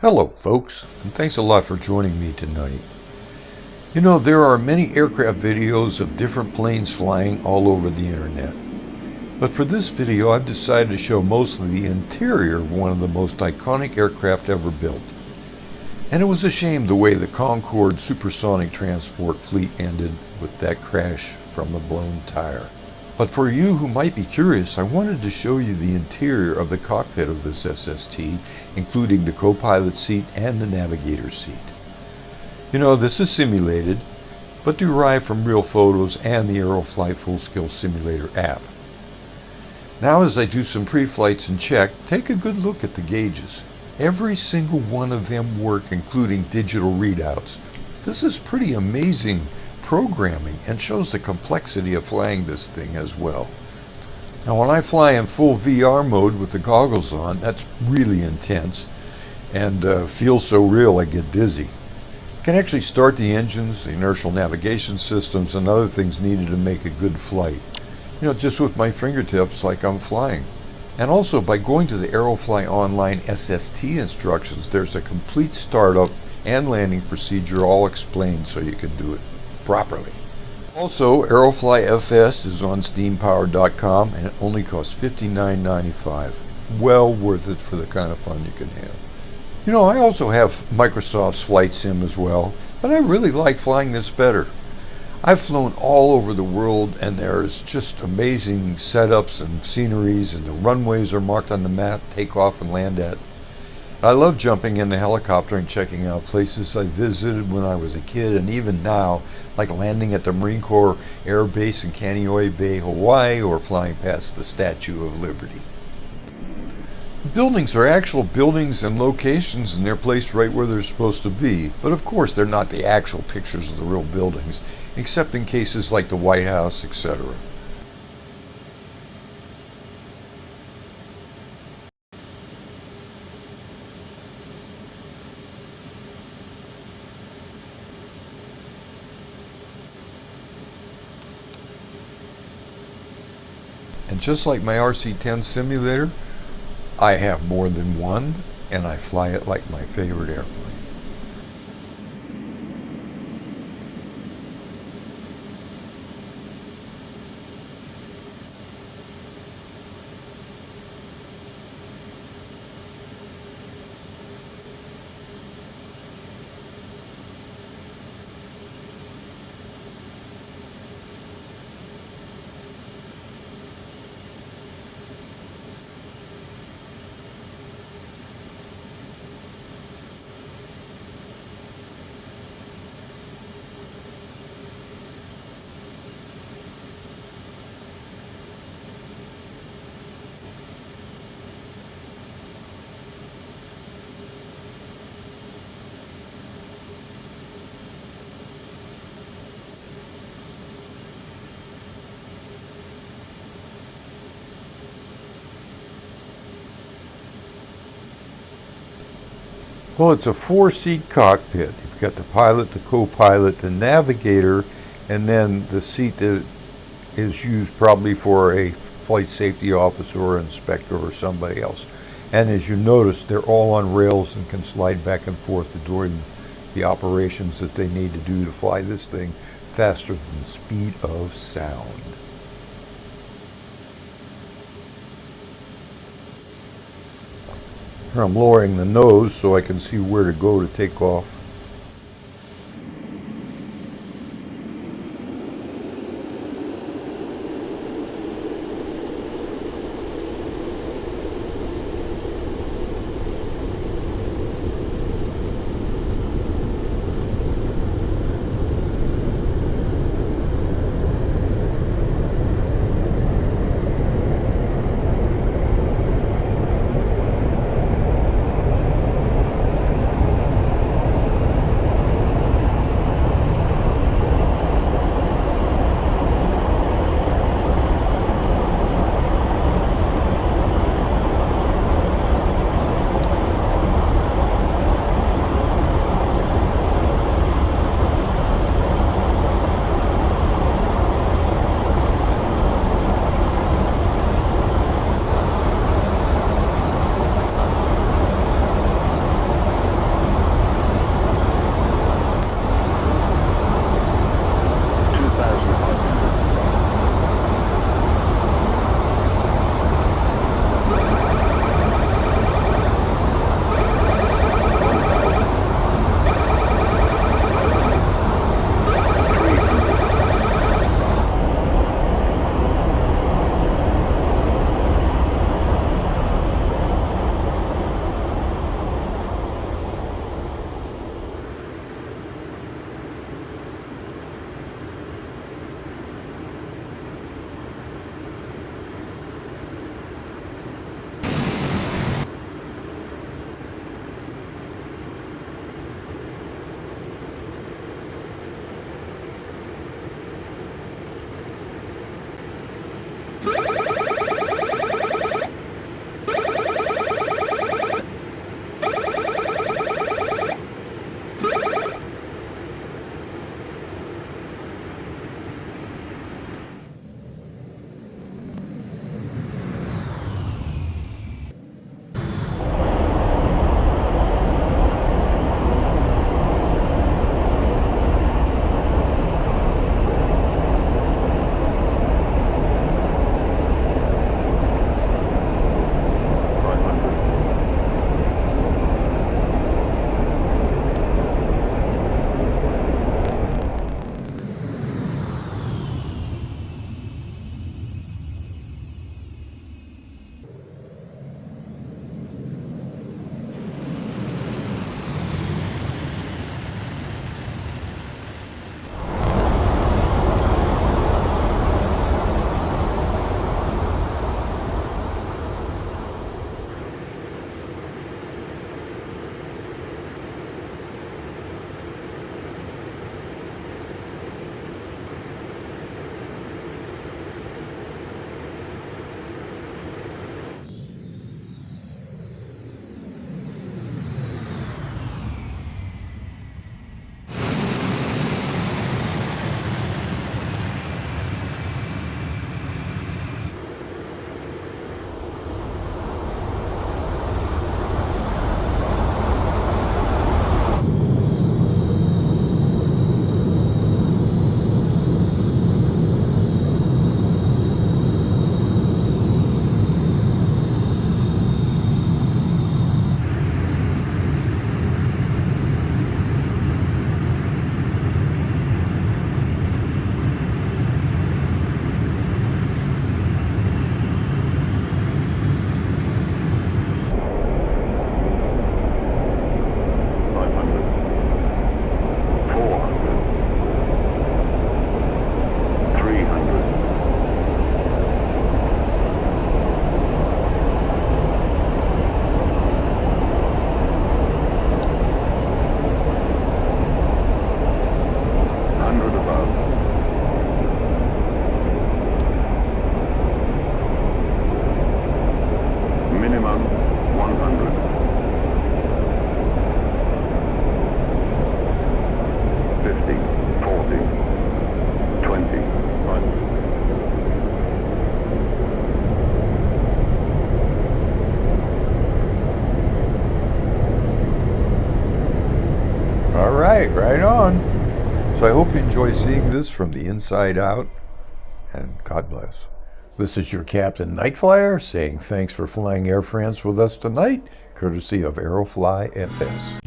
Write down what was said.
Hello, folks, and thanks a lot for joining me tonight. You know, there are many aircraft videos of different planes flying all over the internet. But for this video, I've decided to show mostly the interior of one of the most iconic aircraft ever built. And it was a shame the way the Concorde Supersonic transport fleet ended with that crash from a blown tire. But for you who might be curious, I wanted to show you the interior of the cockpit of this SST, including the co-pilot seat and the navigator seat. You know, this is simulated, but derived from real photos and the Aerofly full-scale simulator app. Now as I do some pre-flights and check, take a good look at the gauges. Every single one of them work, including digital readouts. This is pretty amazing programming and shows the complexity of flying this thing as well. Now when I fly in full VR mode with the goggles on, that's really intense and feels so real I get dizzy. You can actually start the engines, the inertial navigation systems, and other things needed to make a good flight. You know, just with my fingertips like I'm flying. And also by going to the Aerofly Online SST instructions, there's a complete startup and landing procedure all explained so you can do it properly. Also, Aerofly FS is on steampower.com and it only costs $59.95. Well worth it for the kind of fun you can have. You know, I also have Microsoft's Flight Sim as well, but I really like flying this better. I've flown all over the world and there's just amazing setups and sceneries, and the runways are marked on the map, take off and land at. I love jumping in the helicopter and checking out places I visited when I was a kid, and even now, like landing at the Marine Corps Air Base in Kaneohe Bay, Hawaii, or flying past the Statue of Liberty. The buildings are actual buildings and locations, and they're placed right where they're supposed to be, but of course they're not the actual pictures of the real buildings, except in cases like the White House, etc. And just like my RC-10 simulator, I have more than one, and I fly it like my favorite airplane. Well, it's a 4-seat cockpit. You've got the pilot, the co-pilot, the navigator, and then the seat that is used probably for a flight safety officer or inspector or somebody else. And as you notice, they're all on rails and can slide back and forth during the operations that they need to do to fly this thing faster than the speed of sound. Here I'm lowering the nose so I can see where to go to take off. Minimum 100. All right, right on. So I hope you enjoy seeing this from the inside out, and God bless. This is your Captain Night Flyer saying thanks for flying Air France with us tonight, courtesy of Aerofly FS.